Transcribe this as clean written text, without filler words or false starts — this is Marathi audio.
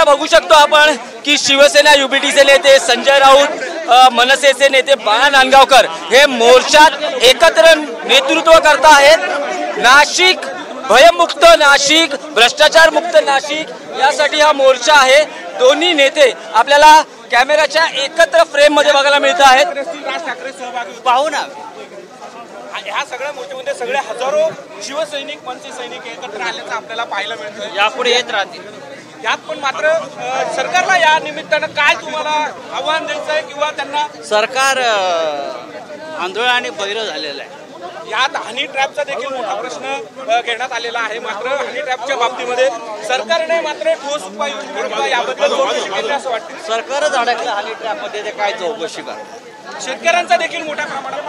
सध्या बघू शकतो आपण की शिवसेना युबीटीचे नेते संजय राऊत, मनसेचे नेते बाळा नांदगावकर हे मोर्चात एकत्र नेतृत्व करत आहेत। नाशिक भयमुक्त नाशिक, भ्रष्टाचार मुक्त नाशिक यासाठी हा मोर्चा आहे। दोन्ही नेते आपल्याला कॅमेराच्या एकत्र फ्रेम मध्ये बघायला मिळत आहेत। राज ठाकरे सहभागी पाहू ना, ह्या सगळ्या मोर्चामध्ये सगळे हजारो शिवसैनिक मनसे सैनिक एकत्र आल्याचं आपल्याला पाहायला मिळतं। यापुढे येत राहतील। यात पण मात्र सरकारला या निमित्तानं काय तुम्हाला आव्हान द्यायचं आहे किंवा त्यांना? सरकार आंधळ आणि बहिरं झालेलं आहे। यात हनी ट्रॅपचा देखील मोठा प्रश्न घेण्यात आलेला आहे। मात्र हनी ट्रॅपच्या बाबतीमध्ये सरकारने मात्र ठोस उपाययोजना याबद्दल चौकशी केली असं वाटतं। सरकारच अडकलं हनी ट्रॅप मध्ये, ते काय चौकशी कर। शेतकऱ्यांचा देखील मोठ्या प्रमाणात